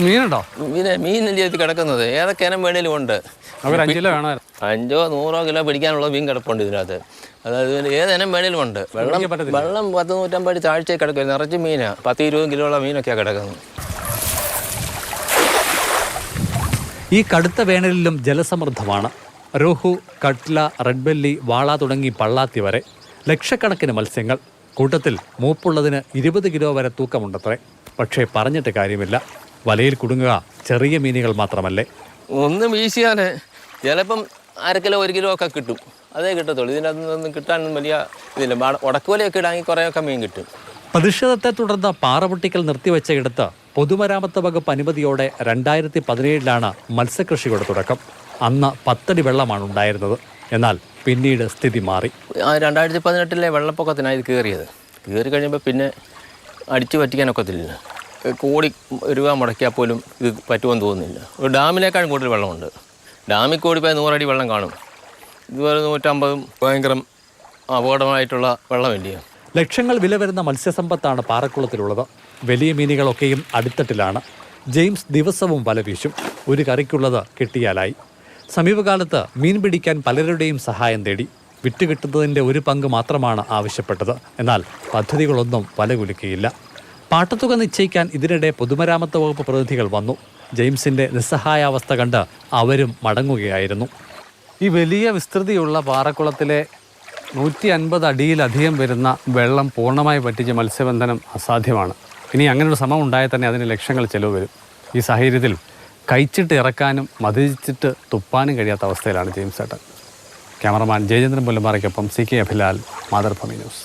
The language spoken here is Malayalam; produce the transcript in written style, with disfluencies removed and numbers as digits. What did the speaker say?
മീനുണ്ടോ? മീനിൻ്റെ അടുത്ത് കിടക്കുന്നത് ഏതൊക്കെ ഇനം വേണേലും ഉണ്ട്. 5 കിലോ വേണമായിരുന്നു. 500 കിലോ പിടിക്കാനുള്ള മീൻ കിടപ്പുണ്ട് ഇതിനകത്ത്. അതായത് ഏതിനം വേണേലും ഉണ്ട്. വെള്ളം 100-150 അടി താഴ്ചയിൽ കിടക്കും. നിറച്ച് മീനാണ്. 10-20 കിലോ ഉള്ള മീനൊക്കെയാണ് കിടക്കുന്നത്. ഈ കടുത്ത വേനലിലും ജലസമൃദ്ധമാണ്. രോഹു, കട്ല, റെഡ് ബെല്ലി, വാള തുടങ്ങി പള്ളാത്തി വരെ ലക്ഷക്കണക്കിന് മത്സ്യങ്ങൾ. കൂട്ടത്തിൽ മൂപ്പുള്ളതിന് 20 കിലോ വരെ തൂക്കമുണ്ടത്രേ. പക്ഷേ പറഞ്ഞിട്ട് കാര്യമില്ല, വലയിൽ കുടുങ്ങുക ചെറിയ മീനുകൾ മാത്രമല്ലേ. ഒന്ന് വീശിയാൽ ചിലപ്പം 1/2 കിലോ 1 കിലോ ഒക്കെ കിട്ടും. അതേ കിട്ടത്തുള്ളൂ. ഇതിനകത്തൊന്നും കിട്ടാനൊന്നും വലിയ ഇതില്ല. ഉടക്കുവലയൊക്കെ ഇടാമെങ്കിൽ കുറേയൊക്കെ മീൻ കിട്ടും. പ്രതിഷേധത്തെ തുടർന്ന് പാറപൊട്ടിക്കൽ നിർത്തിവെച്ചയിടത്ത് പൊതുമരാമത്ത് വകുപ്പ് അനുമതിയോടെ 2017 മത്സ്യകൃഷിയുടെ തുടക്കം. അന്ന് 10 അടി വെള്ളമാണ് ഉണ്ടായിരുന്നത്. എന്നാൽ പിന്നീട് സ്ഥിതി മാറി. 2018 വെള്ളപ്പൊക്കത്തിനാണ് ഇത് കയറിയത്. കയറി കഴിയുമ്പോൾ പിന്നെ അടിച്ചു പറ്റിക്കാനൊക്കത്തില്ല. കോടി രൂപ മുടക്കിയാൽ പോലും ഇത് പറ്റുമെന്ന് തോന്നുന്നില്ല. ഒരു ഡാമിനേക്കാളും കൂടുതൽ വെള്ളമുണ്ട്. ഡാമിൽ കൂടിപ്പോയി 100 അടി വെള്ളം കാണും. ഇതുപോലെ 150 ഭയങ്കര അപകടമായിട്ടുള്ള വെള്ളമില്ല. ലക്ഷങ്ങൾ വില വരുന്ന മത്സ്യസമ്പത്താണ് പാറക്കുളത്തിലുള്ളത്. വലിയ മീനുകളൊക്കെയും അടിത്തട്ടിലാണ്. ജെയിംസ് ദിവസവും വല വീശും. ഒരു കറിക്കുള്ളത് കിട്ടിയാലായി. സമീപകാലത്ത് മീൻ പിടിക്കാൻ പലരുടെയും സഹായം തേടി. വിറ്റുകിട്ടുന്നതിൻ്റെ ഒരു പങ്ക് മാത്രമാണ് ആവശ്യപ്പെട്ടത്. എന്നാൽ പദ്ധതികളൊന്നും വലകുലുക്കിയില്ല. പാട്ടത്തുക നിശ്ചയിക്കാൻ ഇതിനിടെ പൊതുമരാമത്ത് വകുപ്പ് പ്രതിനിധികൾ വന്നു. ജെയിംസിൻ്റെ നിസ്സഹായാവസ്ഥ കണ്ട് അവരും മടങ്ങുകയായിരുന്നു. ഈ വലിയ വിസ്തൃതിയുള്ള പാറക്കുളത്തിലെ 150 അടിയിലധികം വരുന്ന വെള്ളം പൂർണ്ണമായി പറ്റിച്ച് മത്സ്യബന്ധനം അസാധ്യമാണ്. ഇനി അങ്ങനെ ഒരു ശ്രമം ഉണ്ടായാൽ തന്നെ അതിന് ലക്ഷങ്ങൾ ചെലവ് വരും. ഈ സാഹചര്യത്തിൽ കഴിച്ചിട്ട് ഇറക്കാനും മതിച്ചിട്ട് തുപ്പാനും കഴിയാത്ത അവസ്ഥയിലാണ് ജെയിംസ് ഏട്ടൻ. ക്യാമറമാൻ ജയചന്ദ്രൻ പുല്ലമ്പാറയ്ക്കൊപ്പം CK അഭിലാൽ, മാതൃഭൂമി ന്യൂസ്.